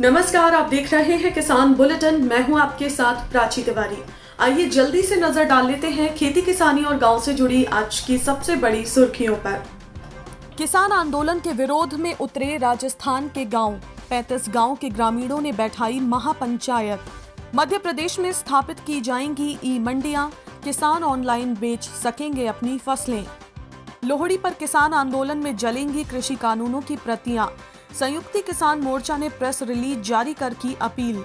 नमस्कार, आप देख रहे हैं किसान बुलेटिन। मैं हूं आपके साथ प्राची तिवारी। आइए जल्दी से नजर डाल लेते हैं खेती किसानी और गांव से जुड़ी आज की सबसे बड़ी सुर्खियों पर। किसान आंदोलन के विरोध में उतरे राजस्थान के गांव। 35 गांव के ग्रामीणों ने बैठाई महापंचायत। मध्य प्रदेश में स्थापित की जाएंगी ई मंडियां। किसान ऑनलाइन बेच सकेंगे अपनी फसलें। लोहड़ी पर किसान आंदोलन में जलेंगी कृषि कानूनों की प्रतियां। संयुक्त किसान मोर्चा ने प्रेस रिलीज जारी कर की अपील।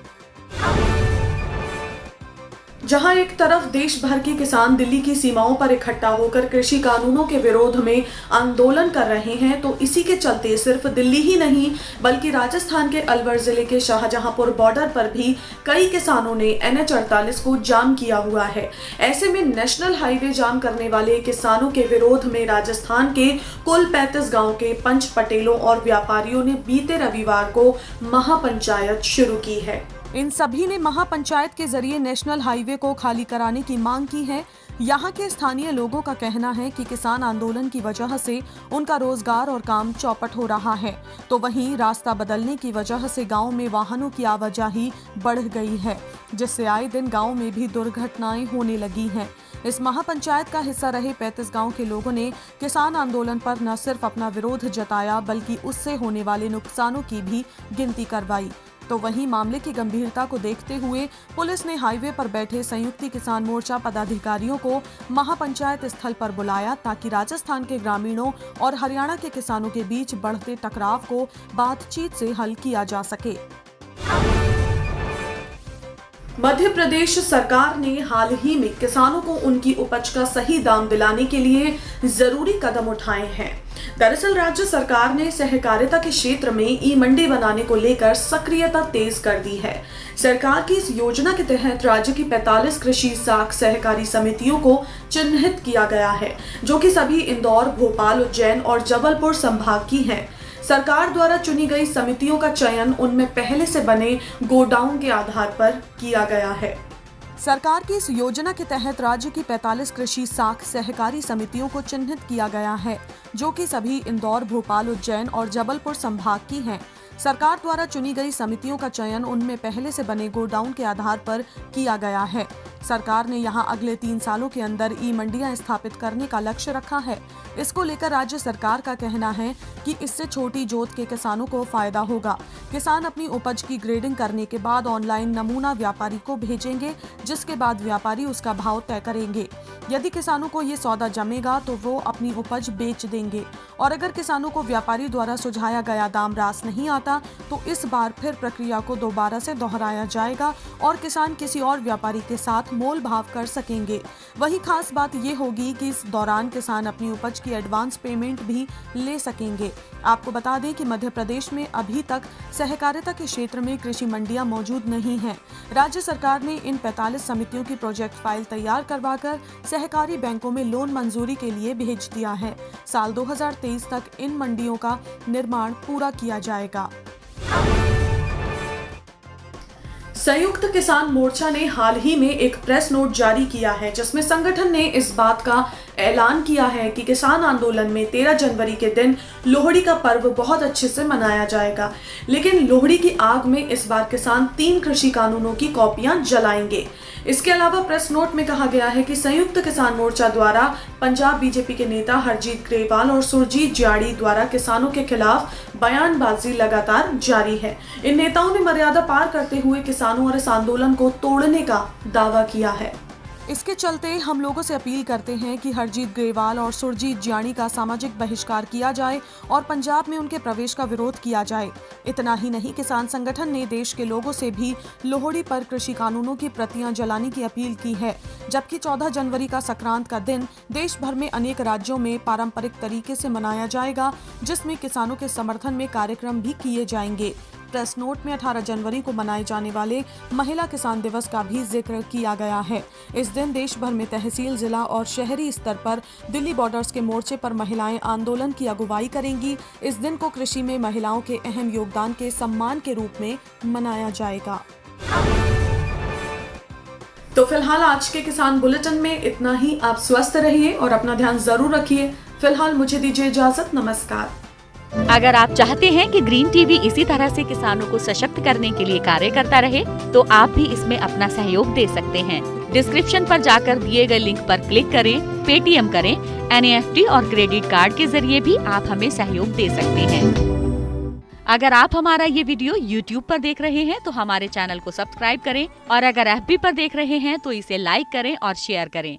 जहां एक तरफ देश भर के किसान दिल्ली की सीमाओं पर इकट्ठा होकर कृषि कानूनों के विरोध में आंदोलन कर रहे हैं, तो इसी के चलते सिर्फ दिल्ली ही नहीं बल्कि राजस्थान के अलवर जिले के शाहजहांपुर बॉर्डर पर भी कई किसानों ने NH 48 को जाम किया हुआ है। ऐसे में नेशनल हाईवे जाम करने वाले किसानों के विरोध में राजस्थान के कुल 35 गाँव के पंच पटेलों और व्यापारियों ने बीते रविवार को महापंचायत शुरू की है। इन सभी ने महापंचायत के जरिए नेशनल हाईवे को खाली कराने की मांग की है। यहाँ के स्थानीय लोगों का कहना है कि किसान आंदोलन की वजह से उनका रोजगार और काम चौपट हो रहा है, तो वहीं रास्ता बदलने की वजह से गांव में वाहनों की आवाजाही बढ़ गई है, जिससे आए दिन गांव में भी दुर्घटनाएं होने लगी हैं। इस महापंचायत का हिस्सा रहे 35 गांव के लोगों ने किसान आंदोलन पर न सिर्फ अपना विरोध जताया बल्कि उससे होने वाले नुकसानों की भी गिनती करवाई। तो वहीं मामले की गंभीरता को देखते हुए पुलिस ने हाईवे पर बैठे संयुक्त किसान मोर्चा पदाधिकारियों को महापंचायत स्थल पर बुलाया ताकि राजस्थान के ग्रामीणों और हरियाणा के किसानों के बीच बढ़ते टकराव को बातचीत से हल किया जा सके। मध्य प्रदेश सरकार ने हाल ही में किसानों को उनकी उपज का सही दाम दिलाने के लिए जरूरी कदम उठाए हैं। दरअसल राज्य सरकार ने सहकारिता के क्षेत्र में ई मंडी बनाने को लेकर सक्रियता तेज कर दी है। सरकार की इस योजना के तहत राज्य की 45 कृषि साख सहकारी समितियों को चिन्हित किया गया है, जो कि सभी इंदौर, भोपाल, उज्जैन और जबलपुर संभाग की हैं। सरकार द्वारा चुनी गई समितियों का चयन उनमें पहले से बने गोडाउन के आधार पर किया गया है। सरकार की इस योजना के तहत राज्य की 45 कृषि साख सहकारी समितियों को चिन्हित किया गया है, जो कि सभी इंदौर, भोपाल, उज्जैन और जबलपुर संभाग की हैं। सरकार द्वारा चुनी गई समितियों का चयन उनमें पहले से बने गोडाउन के आधार पर किया गया है। सरकार ने यहां अगले 3 सालों के अंदर ई मंडियां स्थापित करने का लक्ष्य रखा है। इसको लेकर राज्य सरकार का कहना है कि इससे छोटी जोत के किसानों को फायदा होगा। किसान अपनी उपज की ग्रेडिंग करने के बाद ऑनलाइन नमूना व्यापारी को भेजेंगे, जिसके बाद व्यापारी उसका भाव तय करेंगे। यदि किसानों को ये सौदा जमेगा तो वो अपनी उपज बेच देंगे, और अगर किसानों को व्यापारी द्वारा सुझाया गया दाम रास नहीं आता तो इस बार फिर प्रक्रिया को दोबारा से दोहराया जाएगा और किसान किसी और व्यापारी के साथ मोल भाव कर सकेंगे। वही खास बात ये होगी कि इस दौरान किसान अपनी उपज की एडवांस पेमेंट भी ले सकेंगे। आपको बता दें कि मध्य प्रदेश में अभी तक सहकारिता के क्षेत्र में कृषि मंडियां मौजूद नहीं हैं। राज्य सरकार ने इन 45 समितियों की प्रोजेक्ट फाइल तैयार करवाकर सहकारी बैंकों में लोन मंजूरी के लिए भेज दिया है। साल 2023 तक इन मंडियों का निर्माण पूरा किया जाएगा। संयुक्त किसान मोर्चा ने हाल ही में एक प्रेस नोट जारी किया है, जिसमें संगठन ने इस बात का ऐलान किया है कि किसान आंदोलन में 13 जनवरी के दिन लोहड़ी का पर्व बहुत अच्छे से मनाया जाएगा, लेकिन लोहड़ी की आग में इस बार किसान 3 कृषि कानूनों की कॉपियां जलाएंगे। इसके अलावा प्रेस नोट में कहा गया है कि संयुक्त किसान मोर्चा द्वारा पंजाब बीजेपी के नेता हरजीत ग्रेवाल और सुरजीत जियाड़ी द्वारा किसानों के खिलाफ बयानबाजी लगातार जारी है। इन नेताओं ने मर्यादा पार करते हुए किसानों और इस आंदोलन को तोड़ने का दावा किया है। इसके चलते हम लोगों से अपील करते हैं कि हरजीत ग्रेवाल और सुरजीत जियाड़ी का सामाजिक बहिष्कार किया जाए और पंजाब में उनके प्रवेश का विरोध किया जाए। इतना ही नहीं, किसान संगठन ने देश के लोगों से भी लोहड़ी पर कृषि कानूनों की प्रतियां जलाने की अपील की है, जबकि 14 जनवरी का संक्रांत का दिन देश भर में अनेक राज्यों में पारंपरिक तरीके से मनाया जाएगा, जिसमें किसानों के समर्थन में कार्यक्रम भी किए जाएंगे। प्रेस नोट में 18 जनवरी को मनाए जाने वाले महिला किसान दिवस का भी जिक्र किया गया है। इस दिन देश भर में तहसील, जिला और शहरी स्तर पर दिल्ली बॉर्डर्स के मोर्चे पर महिलाएं आंदोलन की अगुवाई करेंगी। इस दिन को कृषि में महिलाओं के अहम योगदान के सम्मान के रूप में मनाया जाएगा। तो फिलहाल आज के किसान बुलेटिन में इतना ही। आप स्वस्थ रहिए और अपना ध्यान जरूर रखिए। फिलहाल मुझे दीजिए इजाजत। नमस्कार। अगर आप चाहते हैं कि ग्रीन टीवी इसी तरह से किसानों को सशक्त करने के लिए कार्य करता रहे, तो आप भी इसमें अपना सहयोग दे सकते हैं। डिस्क्रिप्शन पर जाकर दिए गए लिंक पर क्लिक करें, पेटीएम करें, NEFT और क्रेडिट कार्ड के जरिए भी आप हमें सहयोग दे सकते हैं। अगर आप हमारा ये वीडियो YouTube पर देख रहे हैं तो हमारे चैनल को सब्सक्राइब करें और अगर FB पर देख रहे हैं तो इसे लाइक करें और शेयर करें।